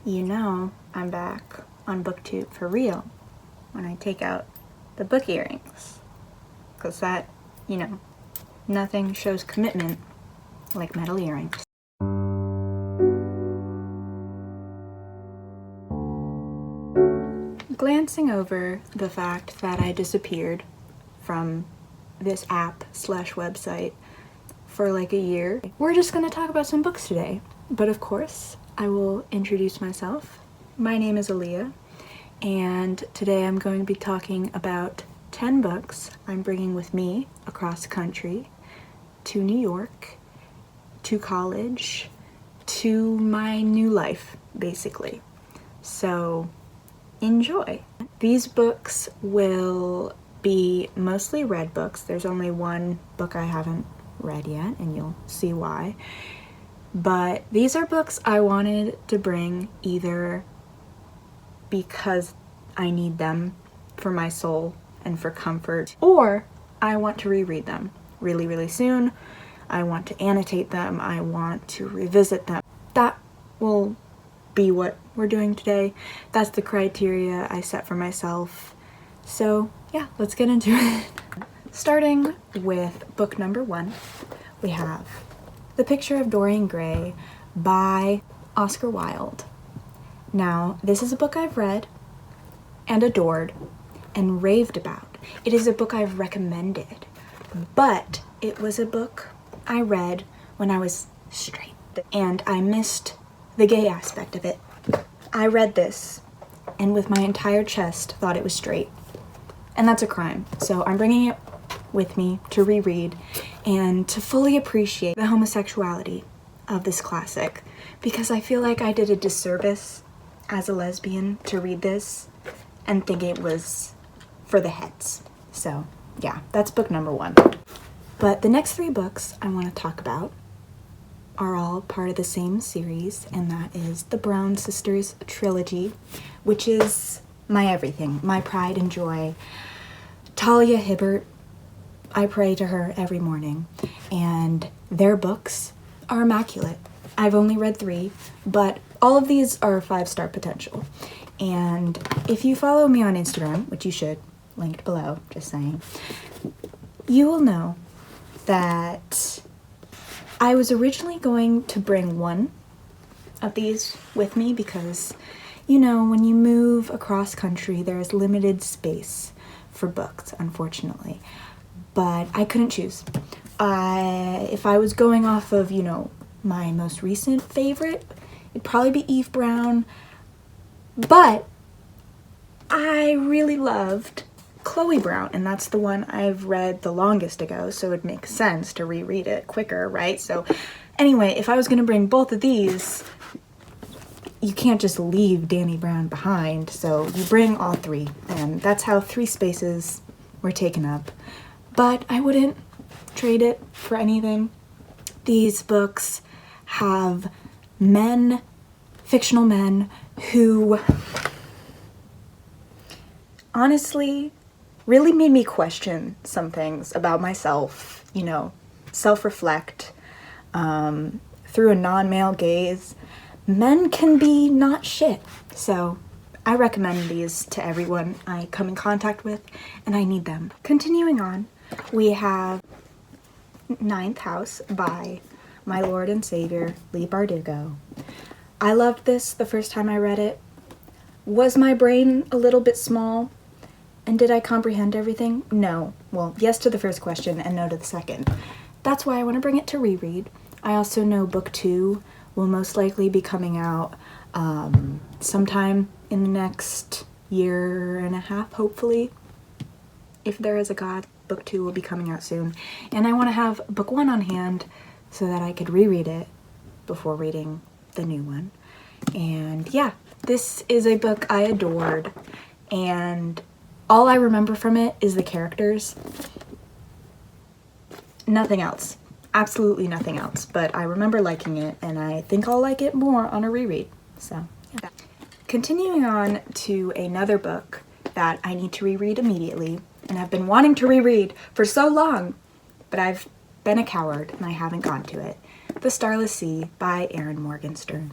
you know I'm back on booktube for real when I take out the book earrings. Because that, nothing shows commitment like metal earrings. Glancing over the fact that I disappeared from this app/website for like a year, we're just gonna talk about some books today. But of course, I will introduce myself. My name is Aaliyah, and today I'm going to be talking about 10 books I'm bringing with me across country, to New York, to college, to my new life, basically. So enjoy. These books will be mostly read books. There's only one book I haven't read yet, and you'll see why. But these are books I wanted to bring either because I need them for my soul and for comfort, or I want to reread them really, really soon. I want to annotate them. I want to revisit them. That will be what we're doing today. That's the criteria I set for myself. So yeah, let's get into it. Starting with book number 1, we have The Picture of Dorian Gray by Oscar Wilde. Now, this is a book I've read and adored and raved about. It is a book I've recommended, but it was a book I read when I was straight, and I missed the gay aspect of it. I read this and with my entire chest thought it was straight, and that's a crime. So I'm bringing it with me to reread and to fully appreciate the homosexuality of this classic, because I feel like I did a disservice as a lesbian to read this and think it was for the heads. So yeah, that's book number 1. But the next 3 books I want to talk about are all part of the same series, and that is the Brown Sisters trilogy, which is my everything, my pride and joy. Talia Hibbert, I pray to her every morning, and their books are immaculate. I've only read 3, but all of these are 5-star potential. And if you follow me on Instagram, which you should, linked below, just saying, you will know that I was originally going to bring one of these with me because, when you move across country, there is limited space for books, unfortunately. But I couldn't choose. If I was going off of, my most recent favorite, it'd probably be Eve Brown. But I really loved Chloe Brown, and that's the one I've read the longest ago, so it makes sense to reread it quicker, right? So anyway, if I was going to bring both of these, you can't just leave Dani Brown behind, so you bring all 3, and that's how 3 spaces were taken up. But I wouldn't trade it for anything. These books have men, fictional men, who honestly really made me question some things about myself, self-reflect through a non-male gaze. Men can be not shit. So I recommend these to everyone I come in contact with, and I need them. Continuing on, we have Ninth House by my Lord and Savior, Leigh Bardugo. I loved this the first time I read it. Was my brain a little bit small? And did I comprehend everything? No. Well, yes to the first question and no to the second. That's why I want to bring it to reread. I also know book 2 will most likely be coming out sometime in the next year and a half, hopefully. If there is a God, book 2 will be coming out soon. And I want to have book 1 on hand so that I could reread it before reading the new one. And yeah, this is a book I adored, and all I remember from it is the characters. Nothing else. Absolutely nothing else. But I remember liking it, and I think I'll like it more on a reread. So, yeah. Continuing on to another book that I need to reread immediately, and I've been wanting to reread for so long, but I've been a coward and I haven't gone to it. The Starless Sea by Erin Morgenstern.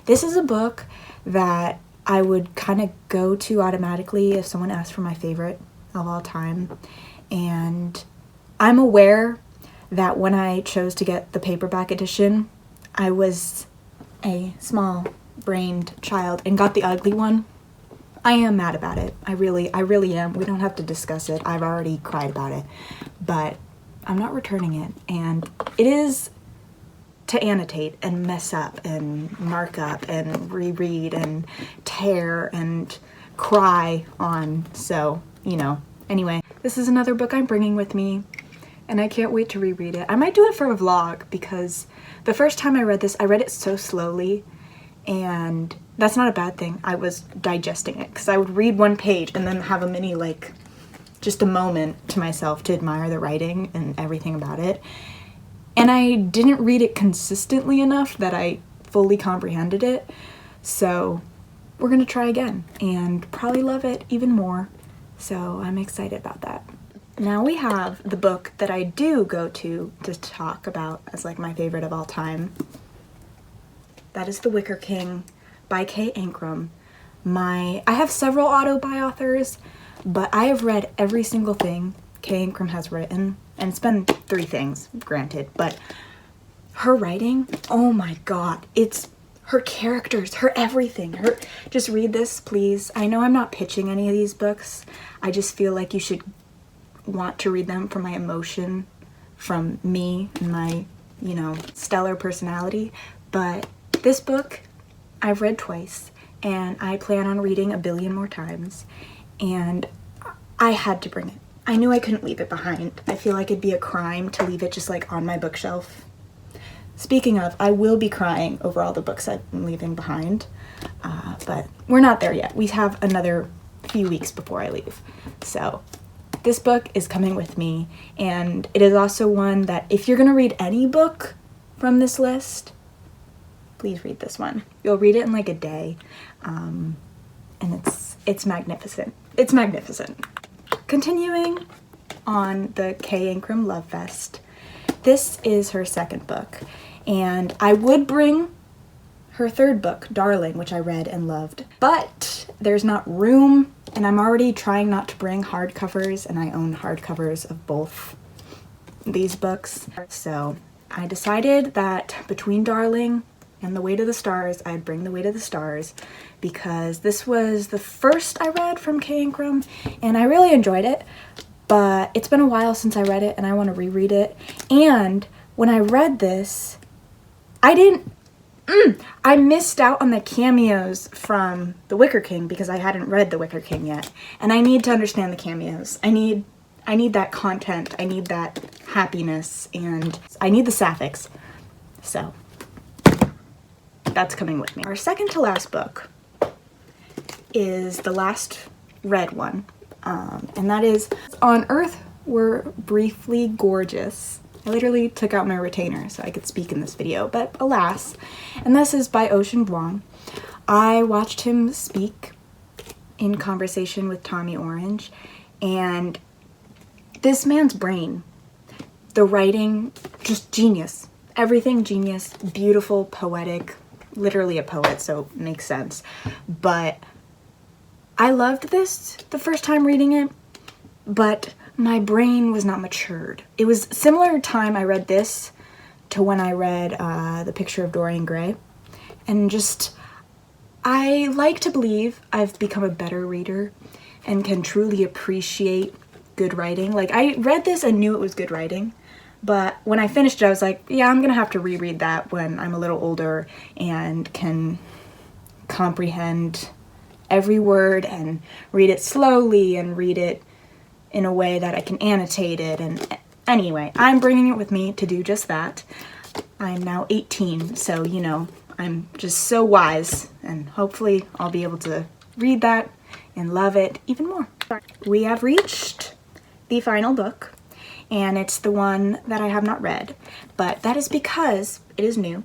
This is a book that I would kind of go to automatically if someone asked for my favorite of all time. And I'm aware that when I chose to get the paperback edition, I was a small-brained child and got the ugly one. I am mad about it. I really am. We don't have to discuss it. I've already cried about it. But I'm not returning it. And it is to annotate and mess up and mark up and reread and tear and cry on. So, you know. Anyway, this is another book I'm bringing with me, and I can't wait to reread it. I might do it for a vlog because the first time I read this, I read it so slowly, and that's not a bad thing. I was digesting it because I would read one page and then have a mini, like, just a moment to myself to admire the writing and everything about it. And I didn't read it consistently enough that I fully comprehended it. So we're gonna try again and probably love it even more. So I'm excited about that. Now we have the book that I do go to talk about as like my favorite of all time. That is The Wicker King by ancrum. I have several auto-buy authors, but I have read every single thing ancrum has written, and it's been 3 things, granted, but her writing, oh my god, it's her characters, her everything, just read this, please. I know I'm not pitching any of these books. I just feel like you should want to read them for my emotion from me and my, you know, stellar personality. But this book I've read twice, and I plan on reading a billion more times, and I had to bring it. I knew I couldn't leave it behind. I feel like it'd be a crime to leave it just like on my bookshelf. Speaking of, I will be crying over all the books I'm leaving behind, but we're not there yet. We have another few weeks before I leave. So this book is coming with me, and it is also one that if you're gonna read any book from this list, please read this one. You'll read it in like a day, and it's magnificent. It's magnificent. Continuing on the ancrum Love Fest, this is her second book, and I would bring her third book, Darling, which I read and loved, but there's not room, and I'm already trying not to bring hardcovers, and I own hardcovers of both these books. So I decided that between Darling and The Way to the Stars, I'd bring The Way to the Stars because this was the first I read from ancrum, and I really enjoyed it, but it's been a while since I read it and I want to reread it. And when I read this, I missed out on the cameos from The Wicker King because I hadn't read The Wicker King yet, and I need to understand the cameos. I need that content, I need that happiness, and I need the sapphics. So that's coming with me. Our second to last book is the last read one, and that is On Earth We're Briefly Gorgeous. I literally took out my retainer so I could speak in this video, but alas. And this is by vuong. I watched him speak in conversation with Tommy Orange, and this man's brain, the writing, just genius. Everything genius, beautiful, poetic, literally a poet, so it makes sense. But I loved this the first time reading it, but my brain was not matured. It was similar time I read this to when I read The Picture of Dorian Gray, and just, I like to believe I've become a better reader and can truly appreciate good writing. Like, I read this and knew it was good writing, but when I finished it, I was like, yeah, I'm gonna have to reread that when I'm a little older and can comprehend every word and read it slowly and read it in a way that I can annotate it. And anyway, I'm bringing it with me to do just that. I'm now 18, so, you know, I'm just so wise, and hopefully I'll be able to read that and love it even more. We have reached the final book, and it's the one that I have not read, but that is because it is new.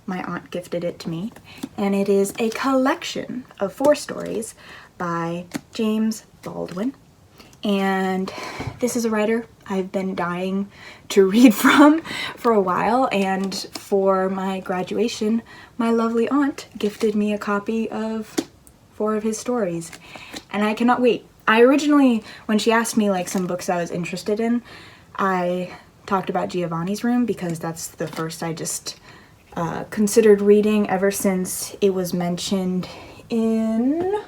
My aunt gifted it to me, and it is a collection of 4 stories by James Baldwin. And this is a writer I've been dying to read from for a while, and for my graduation, my lovely aunt gifted me a copy of 4 of his stories, and I cannot wait. I originally, when she asked me like some books I was interested in, I talked about Giovanni's Room because that's the first I just considered reading ever since it was mentioned in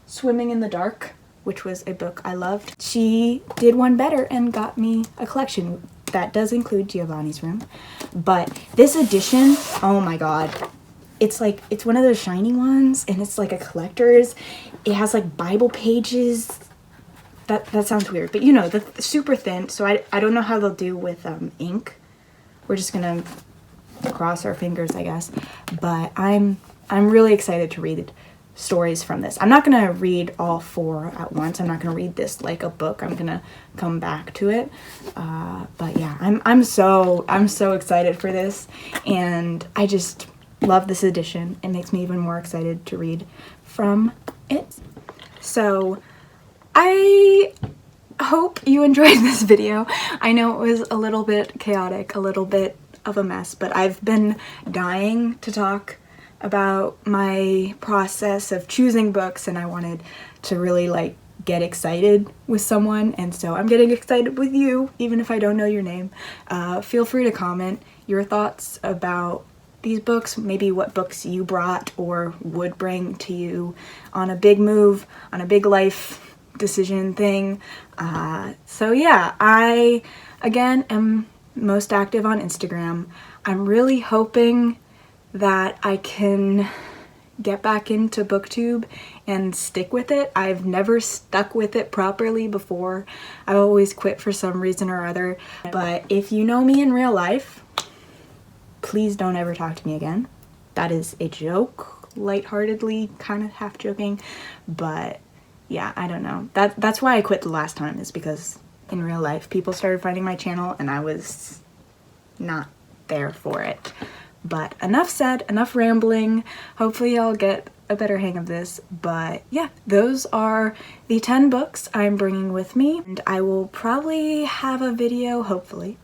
Swimming in the Dark, which was a book I loved. She did one better and got me a collection that does include Giovanni's Room. But this edition, oh my god, it's like, it's one of those shiny ones, and it's like a collector's. It has like Bible pages. That sounds weird, but you know, the super thin, so I don't know how they'll do with ink. We're just gonna cross our fingers, I guess. But I'm really excited to read stories from this. I'm not gonna read all 4 at once. I'm not gonna read this like a book. I'm gonna come back to it. But yeah, I'm so excited for this, and I just love this edition. It makes me even more excited to read from it. So I hope you enjoyed this video. I know it was a little bit chaotic, a little bit of a mess, but I've been dying to talk about my process of choosing books, and I wanted to really like get excited with someone, and so I'm getting excited with you, even if I don't know your name. Feel free to comment your thoughts about these books, maybe what books you brought or would bring to you on a big move, on a big life decision thing. So yeah, I again am most active on Instagram. I'm really hoping that I can get back into booktube and stick with it. I've never stuck with it properly before. I've always quit for some reason or other. But if you know me in real life, please don't ever talk to me again. That is a joke, lightheartedly, kind of half joking, but yeah, I don't know. That's why I quit the last time, is because in real life people started finding my channel and I was not there for it. But enough said, enough rambling. Hopefully I'll get a better hang of this. But yeah, those are the 10 books I'm bringing with me, and I will probably have a video, hopefully,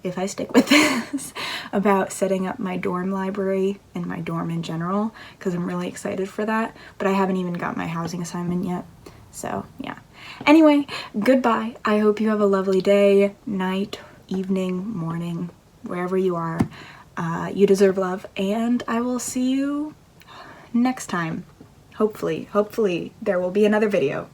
if I stick with this, about setting up my dorm library and my dorm in general, because I'm really excited for that, but I haven't even got my housing assignment yet. So yeah. Anyway, goodbye. I hope you have a lovely day, night, evening, morning, wherever you are. You deserve love, and I will see you next time. Hopefully there will be another video.